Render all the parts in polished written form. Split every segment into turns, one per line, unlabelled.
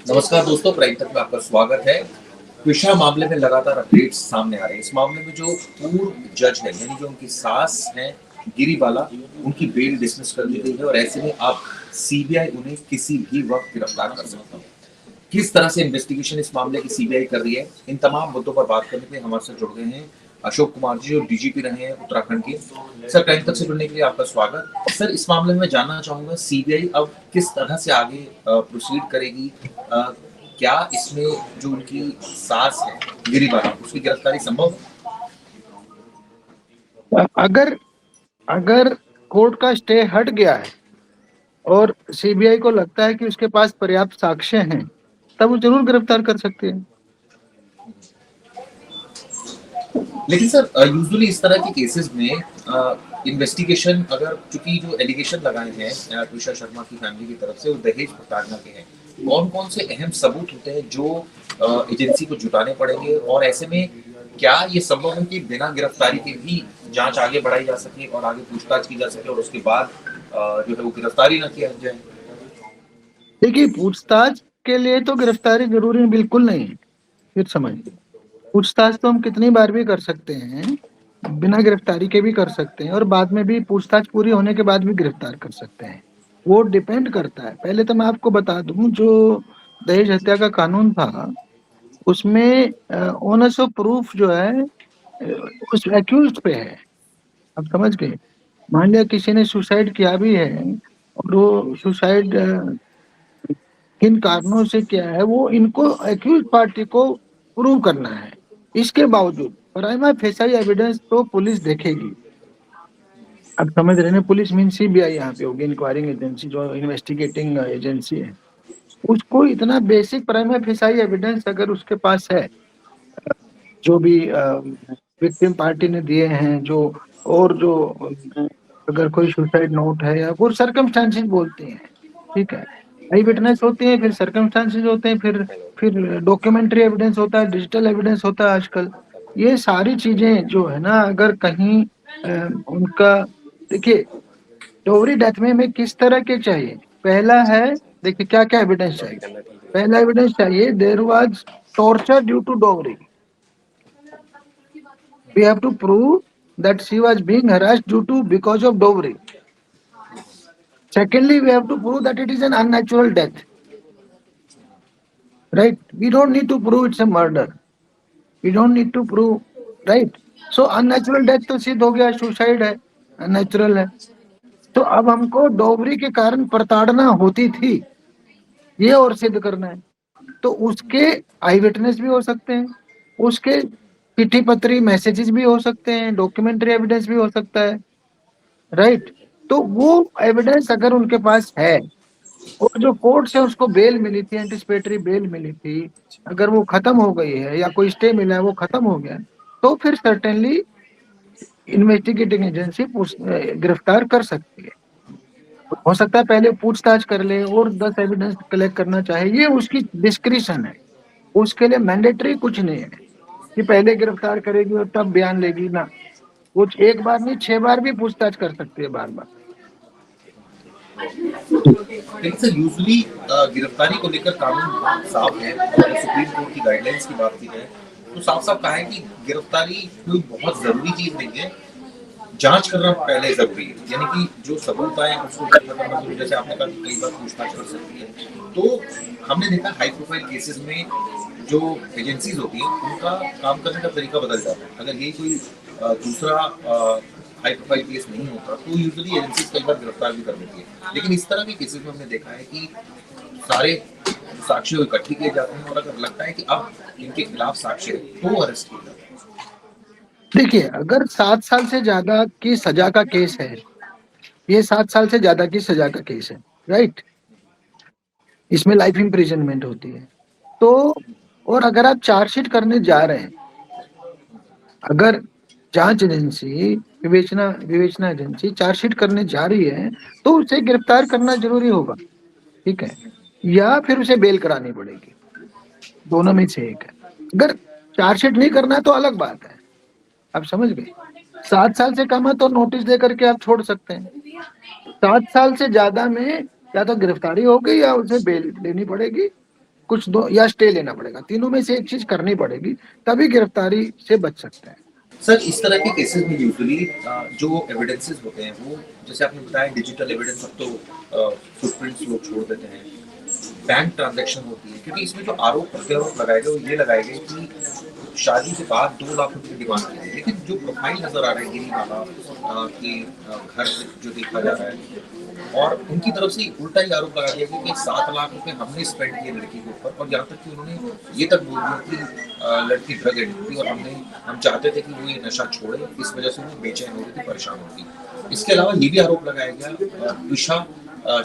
नमस्कार दोस्तों, प्राइम तक में आपका स्वागत है। कृष्णा मामले में लगातार अपडेट्स सामने आ रहे हैं। इस मामले में जो पूर्व जज है, यानी जो उनकी सास हैं गिरीबाला, उनकी बेल डिसमिस कर दी गई है और ऐसे में अब सीबीआई उन्हें किसी भी वक्त गिरफ्तार कर सकता है। किस तरह से इन्वेस्टिगेशन इस मामले की सीबीआई कर रही है, इन तमाम मुद्दों पर बात करने के लिए हमारे साथ जुड़ गए हैं अशोक कुमार जी, जो डीजीपी रहे हैं उत्तराखंड के। सर, टाइम तक से जुड़ने के लिए आपका स्वागत। सर, इस मामले में जानना चाहूंगा सीबीआई अब किस तरह से आगे प्रोसीड करेगी। अ, क्या इसमें जो उनकी सास है गिरीबाला, उसकी गिरफ्तारी संभव है?
अगर अगर कोर्ट का स्टे हट गया है और सीबीआई को लगता है कि उसके पास पर्याप्त साक्ष्य हैं, तब वो जरूर गिरफ्तार कर सकते हैं।
लेकिन सर, यूजुअली इस तरह के केसेस में इन्वेस्टिगेशन, अगर चूंकि जो एलिगेशन लगाए हैं तुषार शर्मा की फैमिली की तरफ से वो दहेज प्रताड़ना के हैं, कौन कौन से अहम सबूत होते हैं जो एजेंसी को जुटाने पड़ेंगे, और ऐसे में क्या ये संभव है कि बिना गिरफ्तारी के भी जांच आगे बढ़ाई जा सके और आगे पूछताछ की जा सके और उसके बाद जो है वो गिरफ्तारी न किया जाए?
देखिए, पूछताछ के लिए तो गिरफ्तारी जरूरी बिल्कुल नहीं है। फिर समझिए, पूछताछ तो हम कितनी बार भी कर सकते हैं, बिना गिरफ्तारी के भी कर सकते हैं और बाद में भी पूछताछ पूरी होने के बाद भी गिरफ्तार कर सकते हैं। वो डिपेंड करता है। पहले तो मैं आपको बता दूं, जो दहेज हत्या का कानून था उसमें ओनस ऑफ प्रूफ जो है उस एक्यूज्ड पे है। आप समझ गए। मान लिया किसी ने सुसाइड किया भी है और वो सुसाइड किन कारणों से किया है, वो इनको एक्यूज पार्टी को प्रूव करना है। इसके बावजूद प्राइमा फेसाई एविडेंस तो पुलिस देखेगी। अब समझ रहे हैं, पुलिस मीन सीबीआई यहाँ पे होगी, इंक्वायरिंग एजेंसी, जो इन्वेस्टिगेटिंग एजेंसी है। उसको इतना बेसिक प्राइमा फेसाई एविडेंस अगर उसके पास है, जो भी विक्टिम पार्टी ने दिए हैं, जो और जो अगर कोई सुसाइड नोट है या कोई सर्कमस्टांसेस बोलते हैं, ठीक है, आई विटनेस होते हैं, फिर सर्कमस्टांसेस होते हैं, फिर डॉक्यूमेंट्री एविडेंस होता है, डिजिटल एविडेंस होता है आजकल। ये सारी चीजें जो है ना, अगर कहीं उनका, देखिए, डोवरी डेथ में हमें किस तरह के चाहिए। पहला है, देखिए क्या क्या एविडेंस चाहिए। पहला एविडेंस चाहिए, there was torture due to dowry. We have to prove that she was being harassed due to because of dowry. Secondly, we have to prove that it is an unnatural death. Right? We don't need to prove it's a murder. We don't need to prove, right? So unnatural death तो सिद्ध हो गया, suicide है, unnatural है। तो अब हमको dowry के कारण प्रताड़ना होती थी, ये और सिद्ध करना है। तो उसके आई विटनेस भी हो सकते हैं, उसके चिट्ठी पत्री मैसेजेस भी हो सकते हैं, डॉक्यूमेंट्री एविडेंस भी हो सकता है, राइट। तो वो एविडेंस अगर उनके पास है और जो कोर्ट से उसको बेल मिली थी, एंटिसिपेटरी बेल मिली थी, अगर वो खत्म हो गई है या कोई स्टे मिला है वो खत्म हो गया, तो फिर सर्टेनली इन्वेस्टिगेटिंग एजेंसी गिरफ्तार कर सकती है। हो सकता है पहले पूछताछ कर ले और 10 एविडेंस कलेक्ट करना चाहे, ये उसकी डिस्क्रिशन है। उसके लिए मैंडेटरी कुछ नहीं है कि पहले गिरफ्तार करेगी और तब बयान लेगी ना। वो एक बार नहीं, 6 बार भी पूछताछ कर सकती है, बार बार।
लेकिन सर, यूजुअली गिरफ्तारी को लेकर कानून बहुत साफ है। अगर सुप्रीम कोर्ट की गाइडलाइंस की बात की जाए तो साफ साफ कहा है कि गिरफ्तारी कोई बहुत जरूरी चीज नहीं है, जांच करना पहले जरूरी है। यानी कि जो सबूत आए उसको खत्म करना जरूरी। जैसे आपने कहा कि कई बार पूछताछ कर सकती है, तो हमने देखा हाई प्रोफाइल केसेस में जो एजेंसीज होती हैं उनका काम करने का तरीका बदल जाता है। अगर यही कोई दूसरा हाई प्रोफाइल केस नहीं होता तो यूजुअली एजेंसीज कई बार गिरफ्तार भी कर देती है। लेकिन इस तरह के केसेस में हमने देखा है कि सारे साक्ष्य इकट्ठे किए जाते हैं और अगर लगता है कि अब इनके खिलाफ साक्ष्य है तो अरेस्ट किया जाता है।
देखिए, अगर 7 साल से ज्यादा की सजा का केस है, ये 7 साल से ज्यादा की सजा का केस है, राइट, इसमें लाइफ इम्प्रिजनमेंट होती है। तो और अगर आप चार्जशीट करने जा रहे हैं, अगर जांच एजेंसी, विवेचना विवेचना एजेंसी चार्जशीट करने जा रही है, तो उसे गिरफ्तार करना जरूरी होगा, ठीक है, या फिर उसे बेल करानी पड़ेगी, दोनों में से एक है। अगर चार्जशीट नहीं करना है तो अलग बात है, आप समझ गए। 7 साल से कम है तो नोटिस दे करके आप छोड़ सकते हैं। 7 साल से ज्यादा में या तो गिरफ्तारी होगी या उसे बेल लेनी पड़ेगी, कुछ दो या स्टे लेना पड़ेगा, तीनों में से एक चीज करनी पड़ेगी, तभी गिरफ्तारी से बच सकते हैं।
सर इस तरह के केसेस में यूजुअली जो एविडेंसेस होते हैं वो, जैसे आपने बताया डिजिटल एविडेंस, अब तो फुटप्रिंट्स लोग छोड़ देते हैं, बैंक ट्रांजैक्शन होती है, क्योंकि इसमें जो आरोप प्रत्यारोप लगाए गए वो ये लगाए गए कि शादी के बाद 2 लाख रुपए की डिमांड की गई, लेकिन जो प्रोफाइल नजर आ रहा है गिरी वाला कि घर जो देखा जा रहा है, और उनकी तरफ से उल्टा ही आरोप लगा दिया गया कि 7 लाख रुपए हमने स्पेंड किए लड़की के ऊपर, और यहाँ तक कि उन्होंने ये तक बोल दिया कि लड़की ड्रग एडिक्ट थी और हम चाहते थे कि वो ये नशा छोड़े, इस वजह से वो बेचैन हो रही थी, परेशान हो थी। इसके अलावा ये भी आरोप लगाया गया ईशा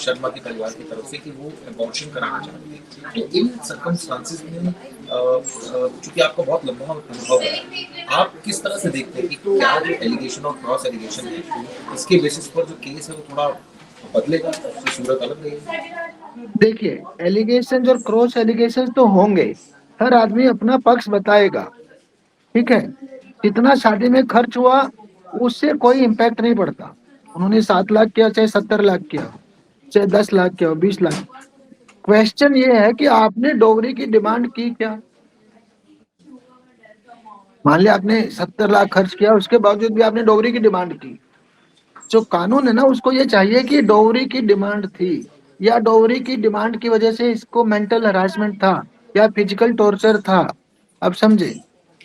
शर्मा के परिवार की तरफ से कि वो अबॉर्शन कराना चाहते थे। तो इन सर्कमस्टांसेस में चूंकि आपका बहुत लंबा अनुभव है, आप किस तरह से देखते हैं कि क्या जो एलिगेशन और क्रॉस एलिगेशन है इसके बेसिस पर जो केस है वो थोड़ा बदलेगा, उसकी सूरत अलग रहेगी?
देखिए, एलिगेशन और क्रॉस एलिगेशन तो होंगे, हर आदमी अपना पक्ष बताएगा, ठीक है। कितना शादी में खर्च हुआ उससे कोई इम्पैक्ट नहीं पड़ता, उन्होंने 7 लाख किया चाहे 70 लाख किया, चाहे 10 लाख किया 20 लाख। क्वेश्चन ये है कि आपने डोगरी की डिमांड की क्या। मान लिया आपने 70 लाख खर्च किया, उसके बावजूद भी आपने डोगरी की डिमांड की, जो कानून है ना उसको ये चाहिए कि डोगरी की डिमांड थी, या डोगरी की डिमांड की वजह से इसको मेंटल हरासमेंट था या फिजिकल टॉर्चर था। अब समझे,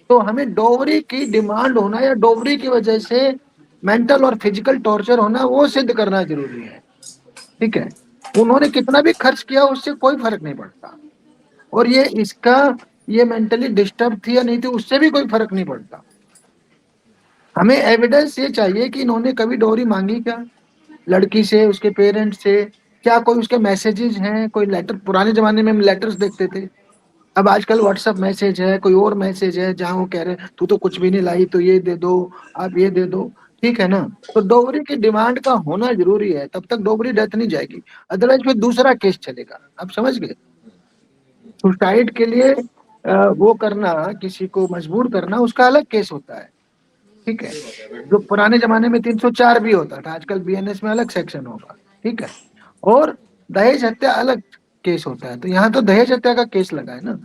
तो हमें डोगरी की डिमांड होना या डोगरी की वजह से मेंटल और फिजिकल टॉर्चर होना वो सिद्ध करना जरूरी है, ठीक है। उन्होंने कितना भी खर्च किया उससे कोई फर्क नहीं पड़ता, और ये इसका ये मेंटली डिस्टर्ब थी या नहीं थी उससे भी कोई फर्क नहीं पड़ता। हमें एविडेंस ये चाहिए कि इन्होंने कभी डोरी मांगी क्या लड़की से, उसके पेरेंट्स से, क्या कोई उसके मैसेजेस हैं, कोई लेटर। पुराने जमाने में हम लेटर्स देखते थे, अब आजकल व्हाट्सएप मैसेज है, कोई और मैसेज है जहां वो कह रहे हैं तू तो कुछ भी नहीं लाई तो ये दे दो, आप ये दे दो, ठीक है ना। तो डोगरी की डिमांड का होना जरूरी है, तब तक डोगरी डेथ नहीं जाएगी, अदरवाइज फिर दूसरा केस चलेगा। आप समझ गए, सुसाइड के लिए वो करना, किसी को मजबूर करना, उसका अलग केस होता है, ठीक है। जो पुराने जमाने में 304 भी होता था, आजकल बीएनएस में अलग सेक्शन होगा, ठीक है। और दहेज हत्या अलग केस होता है, तो यहाँ तो दहेज हत्या का केस लगा है ना।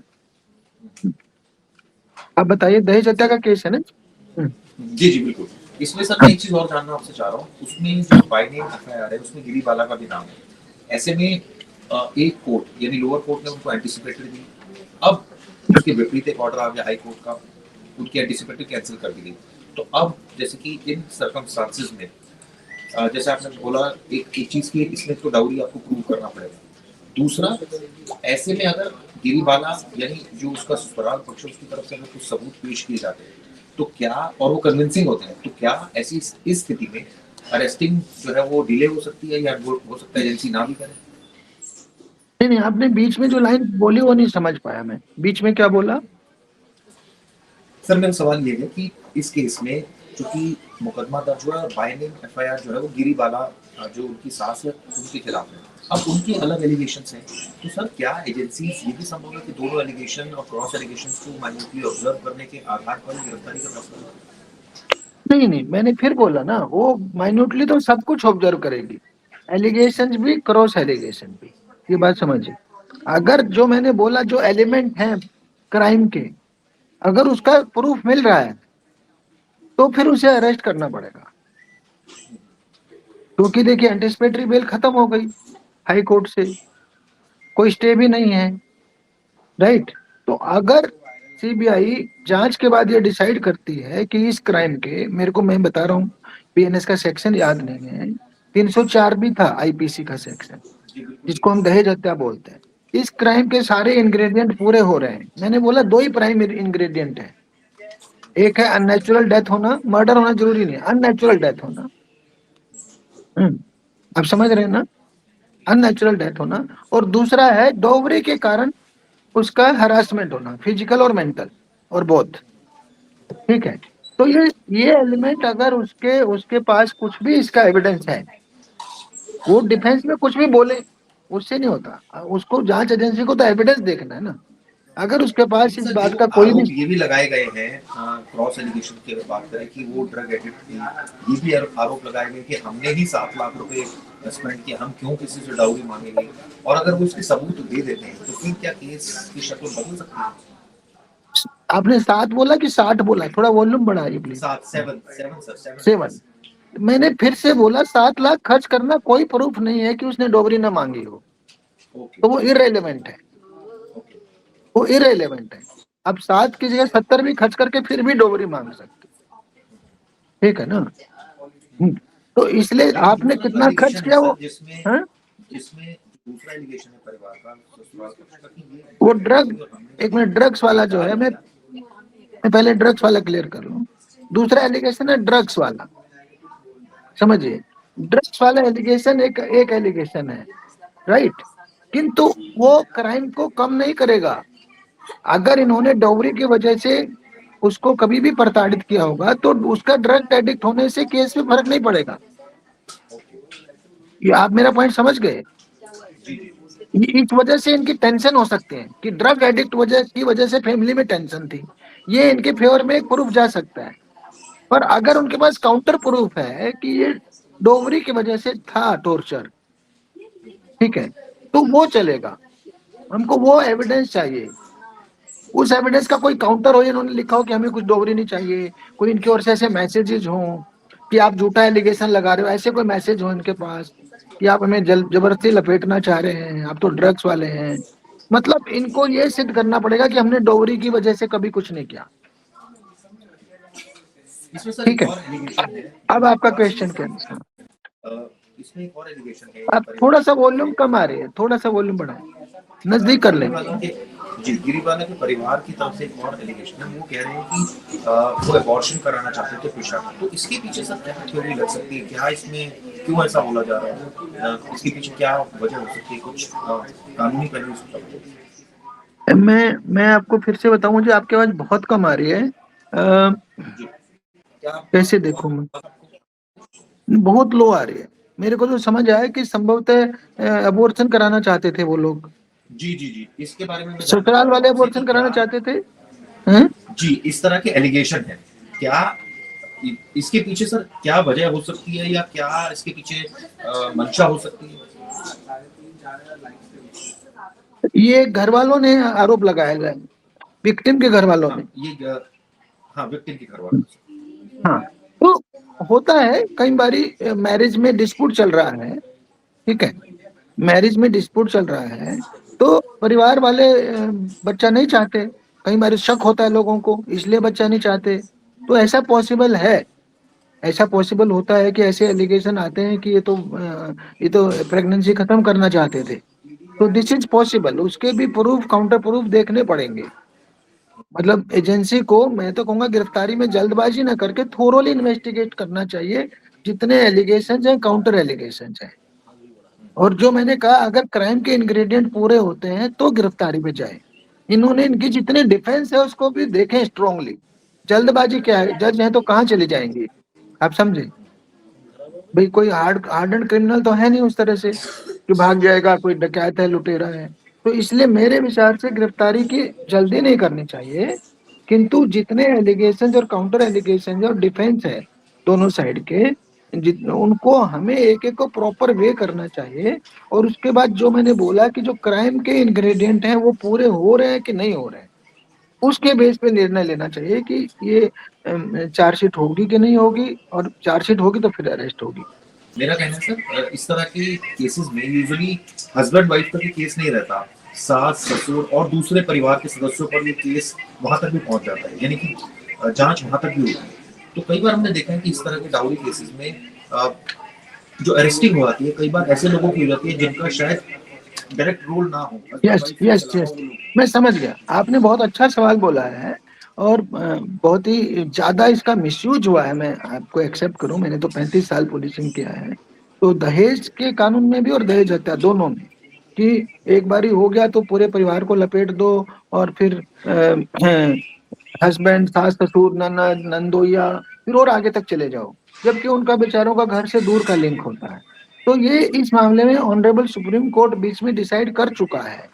आप बताइए, दहेज हत्या का केस है ना।
जी जी बिल्कुल। इसमें सर मैं एक चीज और जानना आपसे चाह रहा हूँ, उसमें जो बाय नेम एफआईआर है उसमें गिरीबाला का भी नाम है, ऐसे में एक कोर्ट यानी लोअर कोर्ट ने उनको एंटीसिपेटरी दी, अब उसके विपरीत एक ऑर्डर आ गया हाई कोर्ट का, उनकी एंटीसिपेटरी कैंसिल कर दी गई। तो अब जैसे कि इन सर्कमस्टांसेस में जैसे आपने बोला एक चीज की इसमें तो डाउरी आपको प्रूव करना पड़ेगा, दूसरा ऐसे में अगर गिरीबाला यानी जो उसका ससुराल पक्ष उसकी तरफ से अगर कुछ सबूत पेश किए जाते हैं तो क्या, और वो कन्विंसिंग होते हैं, तो क्या ऐसी इस स्थिति में अरेस्टिंग जो है वो डिले हो सकती है, या वो हो सकता है एजेंसी ना भी करे?
नहीं नहीं, आपने बीच में जो लाइन बोली वो नहीं समझ पाया मैं, बीच में क्या बोला।
सर मेरा सवाल ये है कि इस केस में चूंकि मुकदमा दर्ज हुआ और बाय नेम एफआईआर जो है वो गिरीबाला जो उनकी सास है उनके खिलाफ है, अब उनके अलग एलिगेशंस हैं, तो सर क्या एजेंसीज ये भी संभव है कि दोनों एलिगेशन और क्रॉस एलिगेशंस को माइन्यूटली ऑब्जर्व करने के आधार पर गिरफ्तारी का फैसला करें?
नहीं नहीं, मैंने फिर बोला ना, वो माइन्यूटली तो सब कुछ ऑब्जर्व करेगी, एलिगेशन भी क्रॉस एलिगेशन भी, ये बात समझिए। अगर जो मैंने बोला जो एलिमेंट है क्राइम के, अगर उसका प्रूफ मिल रहा है तो फिर उसे अरेस्ट करना पड़ेगा, क्योंकि देखिए एंटिसिपेटरी बेल खत्म हो गई हाई कोर्ट से, कोई स्टे भी नहीं है, राइट। तो अगर सीबीआई जांच के बाद ये डिसाइड करती है कि इस क्राइम के, मेरे को मैं बता रहा हूँ, बीएनएस का सेक्शन याद नहीं है, 304 भी था आईपीसी का सेक्शन, जिसको हम दहेज हत्या बोलते हैं, इस क्राइम के सारे इंग्रेडिएंट पूरे हो रहे हैं। मैंने बोला दो ही प्राइम इंग्रेडिएंट है, एक है अननेचुरल डेथ होना, मर्डर होना जरूरी नहीं है, अननेचुरल डेथ होना। आप समझ रहे हैं ना, अननेचुरल डेथ होना, और दूसरा है डोगरी के कारण उसका हरासमेंट होना, फिजिकल और मेंटल और बोथ, ठीक है। तो ये एलिमेंट अगर उसके उसके पास कुछ भी इसका एविडेंस है, वो डिफेंस में कुछ भी बोले उससे नहीं होता, उसको जांच एजेंसी को तो एविडेंस देखना है ना। अगर उसके पास इस
सर
बात
जो
का कोई
आरोप
भी
ये भी लगाए गए हैं, क्रॉस एलिगेशन की अगर बात करें कि वो ड्रग एडिक्ट थी, ये भी आरोप लगाए गए कि हमने ही 7 लाख रुपए स्पेंड किया, हम क्यों किसी से डाउरी मांगेंगे, और अगर वो इसके सबूत दे देते हैं तो फिर क्या केस की शक्ल बदल सकती है?
आपने 7 बोला कि 60 बोला, थोड़ा वॉल्यूम बढ़ाइए प्लीज।
7 7 सर
7।
7
मैंने फिर से बोला 7 लाख खर्च करना कोई प्रूफ नहीं है कि उसने डोबरी ना मांगी हो,
ओके
तो वो इरेलीवेंट है,
ओके।
वो इरेलीवेंट है। अब 7 की जगह 70 भी खर्च करके फिर भी डोबरी मांग सकते, ठीक है ना। तो इसलिए
लेकिन
आपने
दूसरा जो
कितना खर्च
एलिगेशन है
किया वो,
सर, जिसमें
हाँ?
जिसमें दूसरा एलिगेशन है परिवार का, ससुराल पक्ष का, कि ये
वो
ड्रग एडिक्ट
ड्रग,
थी और हमने
एक मिनट, ड्रग्स
ये
वाला जो
जाल
है,
बुनया।
मैं पहले ड्रग्स वाला क्लियर कर लूं। दूसरा एलिगेशन है ड्रग्स वाला, समझिए। ड्रग्स वाला एलिगेशन एक एक एलिगेशन है, राइट, किंतु वो क्राइम को कम नहीं करेगा। अगर इन्होंने डॉवरी की वजह से उसको कभी भी प्रताड़ित किया होगा तो उसका ड्रग एडिक्ट होने से केस में फर्क नहीं पड़ेगा। ये आप मेरा पॉइंट समझ गए।
जी जी।
इस वजह से इनकी टेंशन हो सकती है कि ड्रग एडिक्ट वजह की वजह से फैमिली में टेंशन थी, ये इनके फेवर में एक प्रूफ जा सकता है। पर अगर उनके पास काउंटर प्रूफ है कि ये डोगरी की वजह से था टॉर्चर, ठीक है, तो वो चलेगा। हमको वो एविडेंस चाहिए, उस एविडेंस का कोई काउंटर हो, इन्होंने लिखा हो कि हमें कुछ डोगरी नहीं चाहिए, कोई इनकी ओर से ऐसे मैसेजेस हो कि आप झूठा एलिगेशन लगा रहे हो, ऐसे कोई मैसेज हो इनके पास कि आप हमें जबरदस्ती लपेटना चाह रहे हैं, आप तो ड्रग्स वाले हैं। मतलब इनको ये सिद्ध करना पड़ेगा कि हमने डोगरी की वजह से कभी कुछ नहीं किया,
इसमें सर
ठीक
एक
है।
और एलिगेशन है
अब आपका
परिवार की
क्वेश्चन क्या
तरफ
है?
से। इसमें एक और एलिगेशन है
आप थोड़ा
परिवार
सा
की तरफ
वॉल्यूम
से।
कम आ रही है, थोड़ा सा वॉल्यूम बढ़ाएं, नजदीक कर लें।
गिरीवाला के, जी गिरीवाला के परिवार की तरफ से एक और एलिगेशन है, वो कह रहे हैं कि वो अबॉर्शन कराना चाहते थे पेशा का, तो इसके पीछे सर क्या थ्योरी लग सकती है, क्या इसमें क्यों ऐसा बोला जा रहा है, इसके पीछे क्या वजह हो सकती है, कुछ कानूनी पहलू इसका बताइए।
मैं आपको फिर से बताऊं, मुझे आपकी आवाज बहुत कम आ रही है।
जी क्या
कैसे देखूं मैं, बहुत लो आ रही है। मेरे को तो समझ आया कि संभवतः अबॉर्शन कराना चाहते थे वो लोग,
जी जी जी, इसके बारे में मैं जानना
ससुराल
चाह रहा
वाले
हूँ आपसे कि
अबॉर्शन
क्या,
कराना चाहते थे, हैं?
जी इस तरह के एलिगेशन है, क्या इसके पीछे सर क्या वजह हो सकती है, या क्या इसके पीछे मंशा हो सकती है?
ये घर वालों ने आरोप लगाया है, विक्टिम के घर वालों
हाँ
ने।
ये हाँ विक्टिम के घर वालों से।
हाँ, तो होता है कई बारी, मैरिज में डिस्प्यूट चल रहा है, ठीक है, मैरिज में डिस्प्यूट चल रहा है, तो परिवार वाले बच्चा नहीं चाहते, कई बार शक होता है लोगों को, इसलिए बच्चा नहीं चाहते। तो ऐसा पॉसिबल है, ऐसा पॉसिबल होता है कि ऐसे एलिगेशन आते हैं कि ये तो प्रेगनेंसी खत्म करना चाहते थे। तो दिस इज पॉसिबल, उसके भी प्रूफ, काउंटर प्रूफ देखने पड़ेंगे। मतलब एजेंसी को मैं तो कहूंगा गिरफ्तारी में जल्दबाजी ना करके थोरोली इन्वेस्टिगेट करना चाहिए, जितने एलिगेशन हैं, काउंटर एलिगेशन हैं। और जो मैंने कहा, अगर क्राइम के इंग्रेडिएंट पूरे होते हैं तो गिरफ्तारी पे जाए। इन्होंने इनकी जितने डिफेंस है उसको भी देखें स्ट्रांगली। जल्दबाजी क्या है, जज है तो कहाँ चली जाएंगी, आप समझे। भाई कोई हार्ड एंड क्रिमिनल तो है नहीं उस तरह से कि भाग जाएगा, कोई डकैत है, लुटेरा है। तो इसलिए मेरे विचार से गिरफ्तारी की जल्दी नहीं करनी चाहिए, किंतु जितने एलिगेशन और काउंटर एलिगेशन और डिफेंस है दोनों साइड के, उनको हमें एक एक को प्रॉपर वे करना चाहिए। और उसके बाद जो मैंने बोला कि जो क्राइम के इंग्रेडिएंट हैं वो पूरे हो रहे हैं कि नहीं हो रहे हैं, उसके बेस पे निर्णय लेना चाहिए कि ये चार्जशीट होगी कि नहीं होगी, और चार्जशीट होगी तो फिर अरेस्ट होगी।
मेरा कहना है सर, इस तरह के केसेस में यूजुअली हस्बैंड वाइफ का भी केस नहीं रहता, सास ससुर और दूसरे परिवार के सदस्यों पर ये केस वहां तक भी पहुंच जाता है, यानी कि जांच वहां तक भी होती है। तो कई बार हमने देखा है कि इस तरह के डाउरी केसेस में जो अरेस्टिंग हो जाती है, कई बार ऐसे लोगों की हो जाती है जिनका शायद डायरेक्ट रोल ना हो, हस्बैंड
यस
वाइफ के
यस
अलावा
यस,
वो लोग।
मैं समझ गया, आपने बहुत अच्छा सवाल बोला है। और बहुत ही ज्यादा इसका मिसयूज हुआ है, मैं आपको एक्सेप्ट करूं, मैंने तो 35 साल पुलिसिंग किया है। तो दहेज के कानून में भी और दहेज हत्या दोनों में, कि एक बारी हो गया तो पूरे परिवार को लपेट दो, और फिर हस्बैंड, सास ससुर, ननद, नंदोइया, फिर और आगे तक चले जाओ, जबकि उनका बेचारों का घर से दूर का लिंक होता है। तो ये इस मामले में ऑनरेबल सुप्रीम कोर्ट बीच में डिसाइड कर चुका है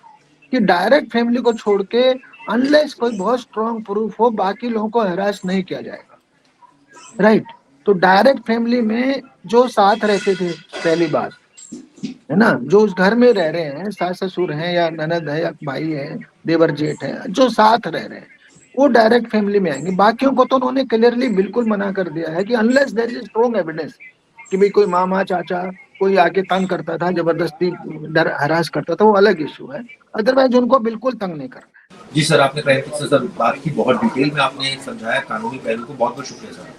कि डायरेक्ट फैमिली को छोड़ के अनलेस कोई बहुत स्ट्रॉन्ग प्रूफ हो बाकी लोगों को हरास नहीं किया जाएगा, राइट। तो डायरेक्ट फैमिली में जो साथ रहते थे, पहली बात है ना, जो उस घर में रह रहे हैं, सास ससुर हैं या ननद है या भाई है, देवर जेठ है, जो साथ रह रहे हैं वो डायरेक्ट फैमिली में आएंगे। बाकियों को तो उन्होंने क्लियरली बिल्कुल मना कर दिया है कि unless there is strong evidence कि भाई कोई मामा चाचा कोई आके तंग करता था, जबरदस्ती डर हरास करता था, वो अलग इशू है, अदरवाइज उनको बिल्कुल तंग नहीं करना।
जी सर, आपने क्राइम फिक्सर सर बात की, बहुत डिटेल में आपने समझाया कानूनी पहलू को, बहुत बहुत शुक्रिया सर।